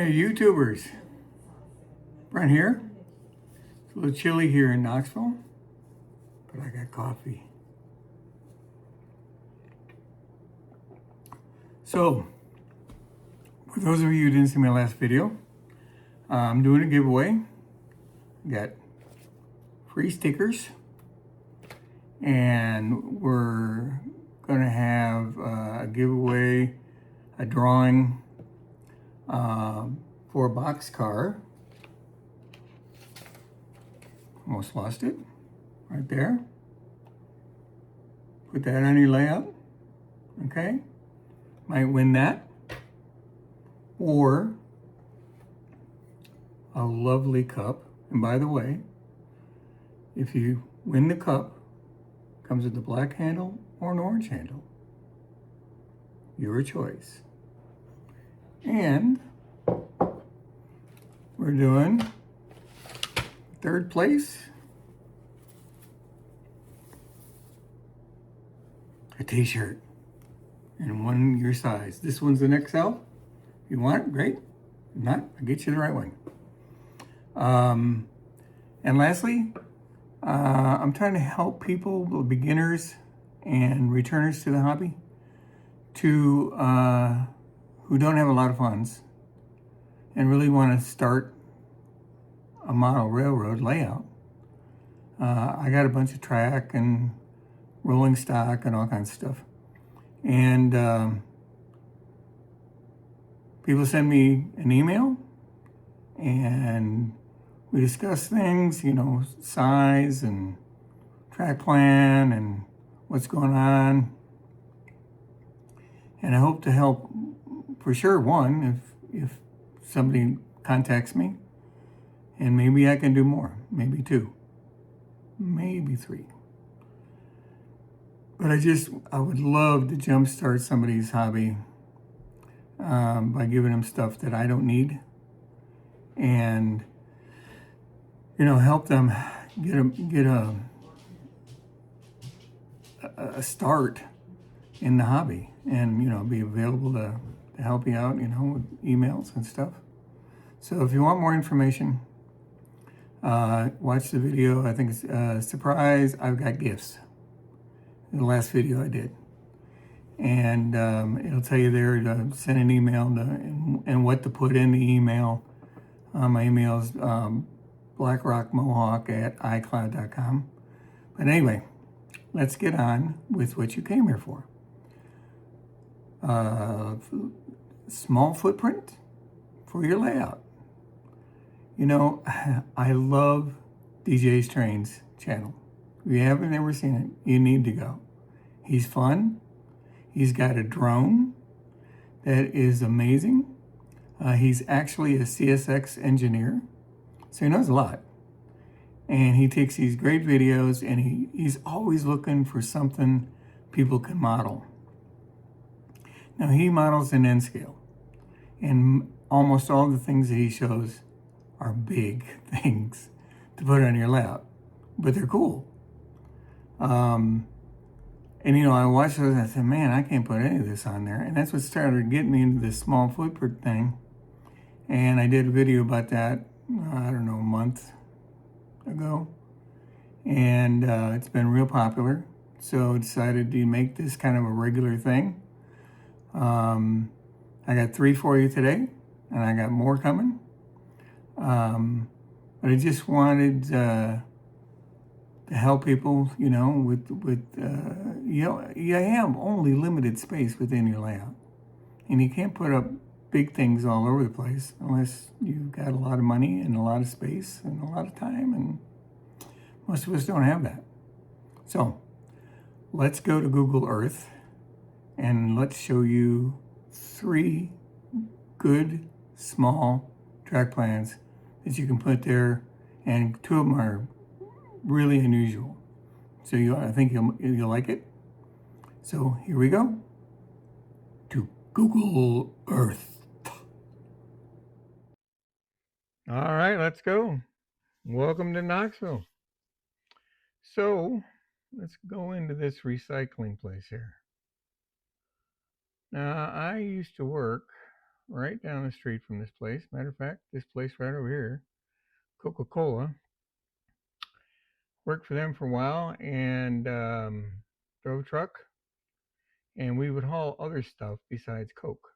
Hey, YouTubers. Brent here. It's a little chilly here in Knoxville, but I got coffee. So, for those of you who didn't see my last video, I'm doing a giveaway. Got free stickers, and we're gonna have a giveaway, a drawing for a boxcar. Almost lost it. Right there. Put that on your layout. Okay? Might win that. Or a lovely cup. And by the way, if you win the cup, it comes with a black handle or an orange handle. Your choice. And we're doing third place, a t-shirt, and one your size. This one's an XL. If you want it, great. If not, I'll get you the right one. And lastly, I'm trying to help people, beginners and returners to the hobby, who don't have a lot of funds and really want to start a model railroad layout. I got a bunch of track and rolling stock and all kinds of stuff. And people send me an email and we discuss things, size and track plan and what's going on. And I hope to help, for sure, one, if somebody contacts me, and maybe I can do more, maybe two, maybe three. But I would love to jumpstart somebody's hobby by giving them stuff that I don't need, and help them get a start in the hobby, and be available to help you out, with emails and stuff. So if you want more information, watch the video. I think it's surprise, I've got gifts. In the last video I did. And it'll tell you there to send an email and what to put in the email. My email is blackrockmohawk@icloud.com. But anyway, let's get on with what you came here for. Small footprint for your layout. I love DJ's Trains channel. If you haven't ever seen it, you need to go. He's fun. He's got a drone that is amazing. He's actually a CSX engineer, so he knows a lot. And he takes these great videos, and he's always looking for something people can model. Now, he models in N-scale, and almost all the things that he shows are big things to put on your layout, but they're cool. And I watched those and I said, man, I can't put any of this on there. And that's what started getting me into this small footprint thing. And I did a video about that, I don't know, a month ago. And it's been real popular. So I decided to make this kind of a regular thing. I got 3 for you today, and I got more coming. But I just wanted to help people, you have only limited space within your layout. And you can't put up big things all over the place unless you've got a lot of money and a lot of space and a lot of time, and most of us don't have that. So let's go to Google Earth and let's show you 3 good small track plans that you can put there, and 2 of them are really unusual. So I think you'll like it. So here we go to Google Earth. All right, let's go. Welcome to Knoxville. So let's go into this recycling place here. Now, I used to work right down the street from this place. Matter of fact, this place right over here, Coca-Cola. Worked for them for a while and drove a truck, and we would haul other stuff besides Coke.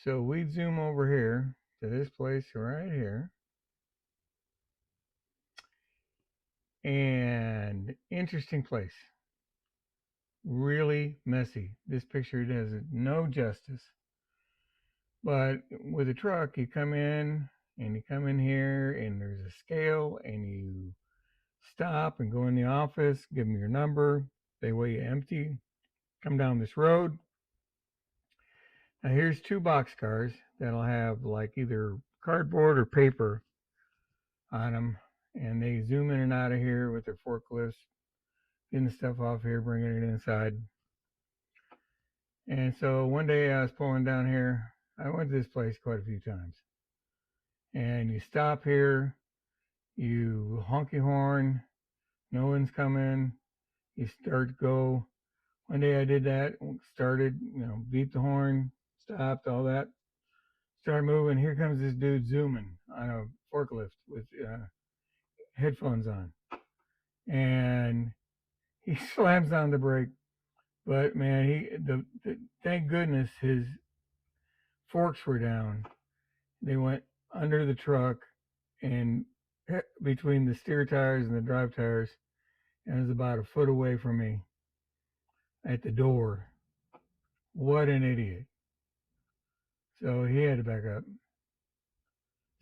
So we'd zoom over here to this place right here. And interesting place. Really messy. This picture does it no justice. But with a truck, you come in and you come in here and there's a scale and you stop and go in the office, give them your number. They weigh you empty. Come down this road. Now here's two boxcars that'll have like either cardboard or paper on them, and they zoom in and out of here with their forklifts, getting the stuff off here, bringing it inside. And so one day I was pulling down here. I went to this place quite a few times. And you stop here, you honk your horn, no one's coming, you start to go. One day I did that, started, beat the horn, stopped, all that. Started moving. Here comes this dude zooming on a forklift with headphones on. And he slams on the brake. But man, thank goodness his forks were down. They went under the truck and between the steer tires and the drive tires, and it was about a foot away from me at the door. What an idiot. So he had to back up.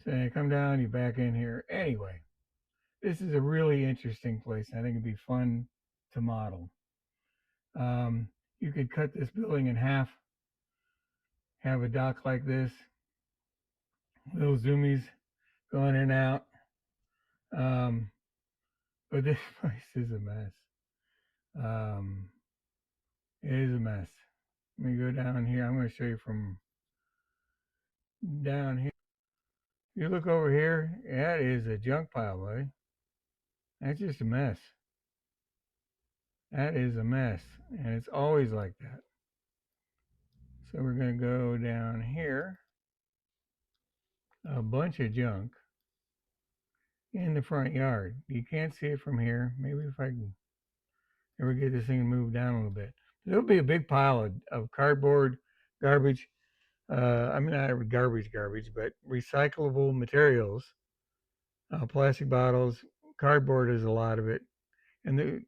Saying, come down, you back in here. Anyway, this is a really interesting place. I think it'd be fun to model. You could cut this building in half, have a dock like this, little zoomies going in and out. But this place is a mess. It is a mess. Let me go down here. I'm going to show you from down here. You look over here, that is a junk pile, buddy. That's just a mess. That is a mess, and it's always like that. So we're going to go down here. A bunch of junk in the front yard. You can't see it from here. Maybe if I can ever get this thing moved down a little bit. There'll be a big pile of cardboard, garbage. I mean, not garbage, but recyclable materials. Plastic bottles, cardboard is a lot of it. And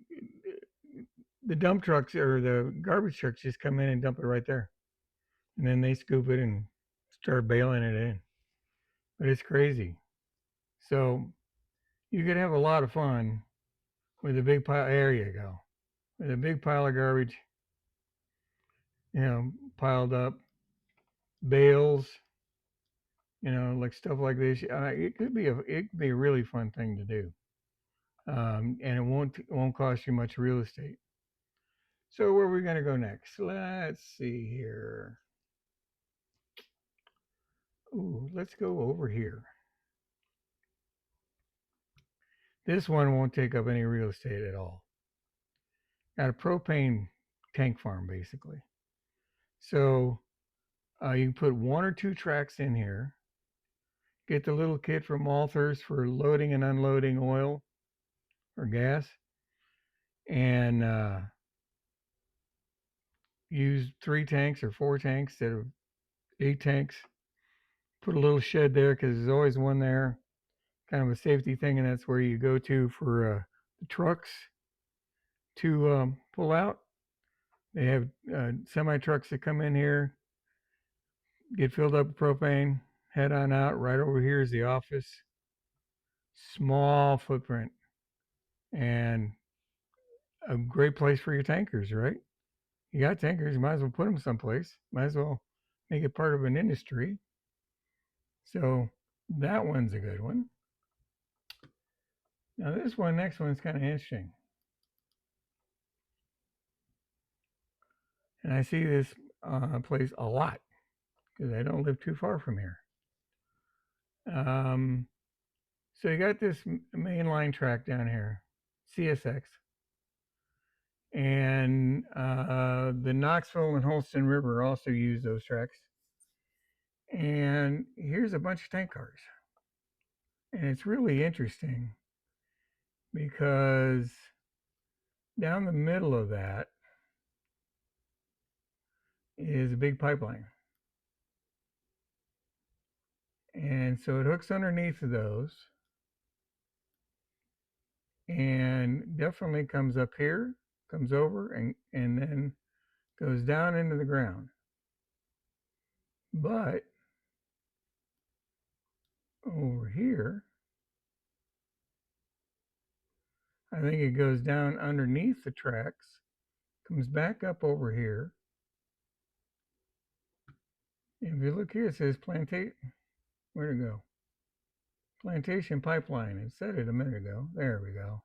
the dump trucks or the garbage trucks just come in and dump it right there. And then they scoop it and start bailing it in. But it's crazy. So you could have a lot of fun with a big pile. There you go. With a big pile of garbage, piled up, bales, like stuff like this. It could be a really fun thing to do, and it won't cost you much real estate. So where are we going to go next? Let's see here. Ooh, let's go over here. This one won't take up any real estate at all. Got a propane tank farm, basically. So you can put one or two tracks in here. Get the little kit from Malthus for loading and unloading oil or gas. And use 3 tanks or 4 tanks instead of 8 tanks. Put a little shed there because there's always one there. Kind of a safety thing, and that's where you go to for the trucks to pull out. They have semi trucks that come in here, get filled up with propane, head on out. Right over here is the office. Small footprint, and a great place for your tankers, right? You got tankers, you might as well put them someplace. Might as well make it part of an industry. So that one's a good one. Now this next one's kind of interesting. And I see this place a lot because I don't live too far from here. So you got this main line track down here, CSX. And the Knoxville and Holston River also use those tracks. And here's a bunch of tank cars. And it's really interesting because down the middle of that is a big pipeline. And so it hooks underneath of those and definitely comes up here, comes over, and then goes down into the ground. But over here, I think it goes down underneath the tracks, comes back up over here. And if you look here, it says plantation. Where'd it go? Plantation pipeline. It said it a minute ago. There we go.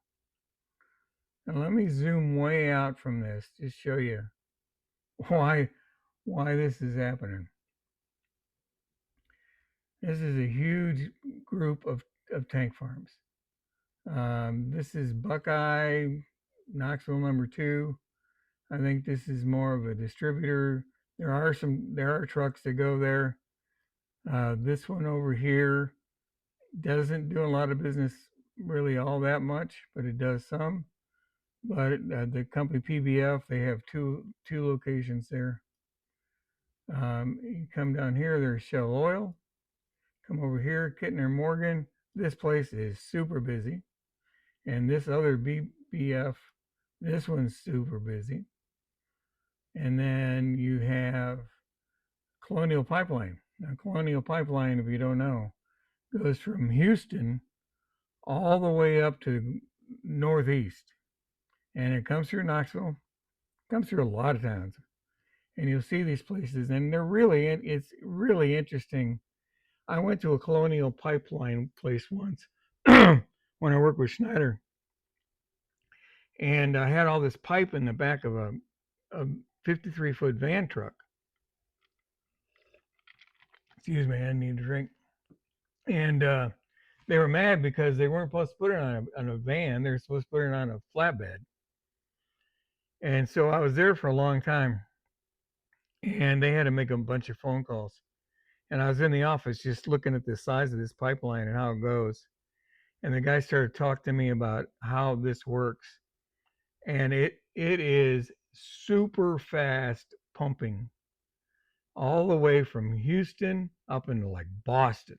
And let me zoom way out from this, just show you why this is happening. This is a huge group of tank farms. This is Buckeye, Knoxville #2. I think this is more of a distributor. There are trucks that go there. This one over here doesn't do a lot of business really all that much, but it does some. But the company PBF, they have two locations there. You come down here, there's Shell Oil. Come over here, Kittner Morgan. This place is super busy. And this other BF, this one's super busy. And then you have Colonial Pipeline. Now, Colonial Pipeline, if you don't know, goes from Houston all the way up to Northeast. And it comes through Knoxville, comes through a lot of towns. And you'll see these places, and it's really interesting. I went to a Colonial Pipeline place once when I worked with Schneider. And I had all this pipe in the back of a 53-foot van truck. Excuse me, I need a drink. And they were mad because they weren't supposed to put it on a van. They were supposed to put it on a flatbed. And so I was there for a long time. And they had to make a bunch of phone calls. And I was in the office just looking at the size of this pipeline and how it goes. And the guy started talking to me about how this works. And it is super fast pumping all the way from Houston up into like Boston.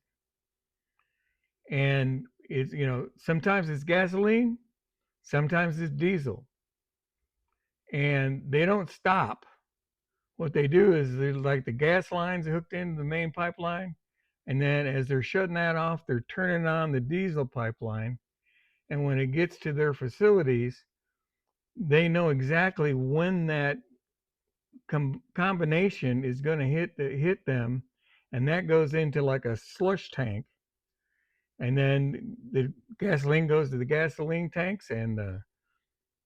And it's, sometimes it's gasoline, sometimes it's diesel. And they don't stop. What they do is like the gas lines hooked into the main pipeline. And then as they're shutting that off, they're turning on the diesel pipeline. And when it gets to their facilities, they know exactly when that combination is going to hit them, and that goes into like a slush tank, and then the gasoline goes to the gasoline tanks, and the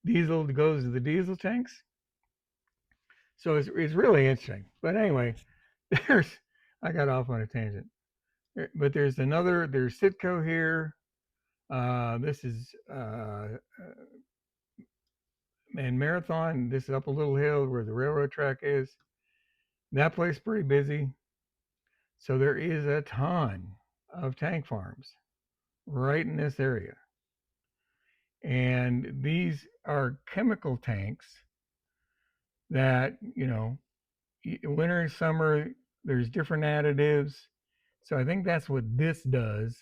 diesel goes to the diesel tanks. So it's really interesting. But anyway, I got off on a tangent. But there's Citgo here. This is and Marathon. This is up a little hill where the railroad track is. That place is pretty busy. So there is a ton of tank farms right in this area. And these are chemical tanks that, winter and summer, there's different additives. So I think that's what this does,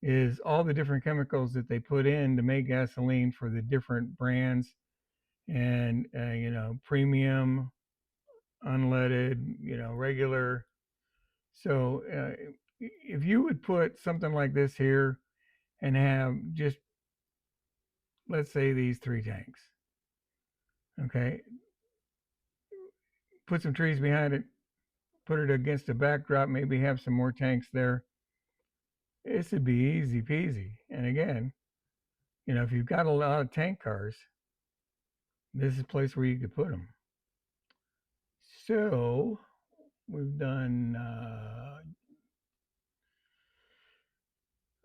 is all the different chemicals that they put in to make gasoline for the different brands and, premium, unleaded, regular. So if you would put something like this here and have just, let's say, these 3 tanks, okay, put some trees behind it, put it against a backdrop, maybe have some more tanks there, this would be easy peasy. And again, if you've got a lot of tank cars, this is a place where you could put them. So we've done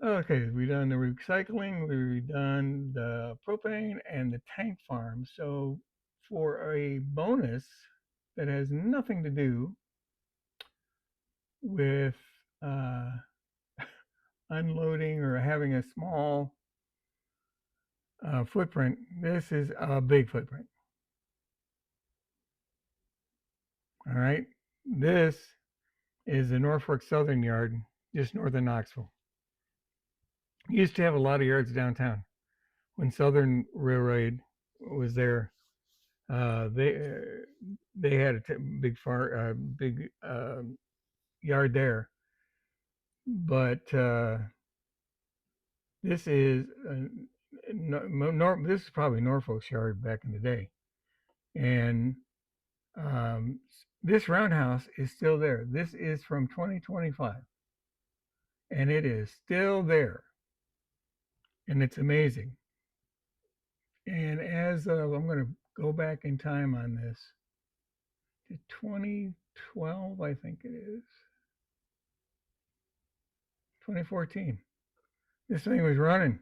we've done the recycling, we've done the propane and the tank farm. So for a bonus that has nothing to do with unloading or having a small footprint. This is a big footprint. All right. This is the Norfolk Southern Yard, just north of Knoxville. Used to have a lot of yards downtown when Southern Railroad was there. They had a big yard there, but this is this is probably Norfolk's yard back in the day, and this roundhouse is still there. This is from 2025, and it is still there, and it's amazing. And as I'm going to go back in time on this to 2012, I think it is 2014. This thing was running.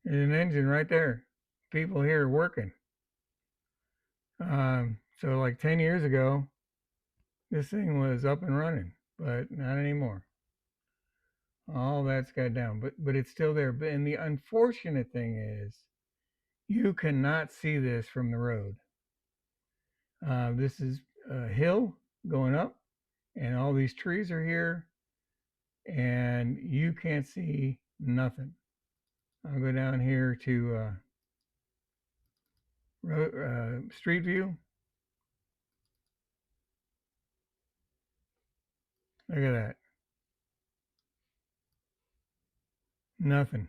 There's an engine right there. People here working. So like 10 years ago, this thing was up and running, but not anymore. All that's got down, but it's still there. And the unfortunate thing is, you cannot see this from the road. This is a hill going up, and all these trees are here, and you can't see nothing. I'll go down here to Street View. Look at that. Nothing.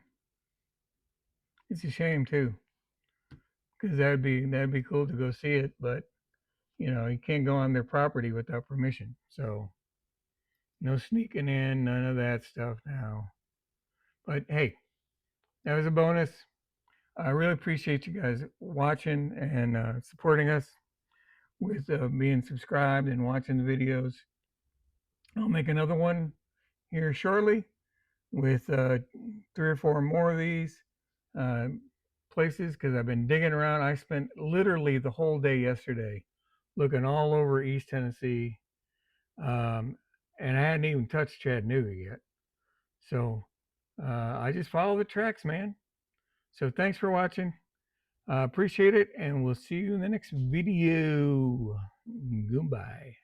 It's a shame too, because that'd be cool to go see it, but you can't go on their property without permission. So no sneaking in, none of that stuff now. But hey, that was a bonus. I really appreciate you guys watching and supporting us with being subscribed and watching the videos. I'll make another one here shortly with 3 or 4 more of these places, because I've been digging around. I spent literally the whole day yesterday looking all over East Tennessee, and I hadn't even touched Chattanooga yet. So I just follow the tracks, man. So thanks for watching. Appreciate it, and we'll see you in the next video. Goodbye.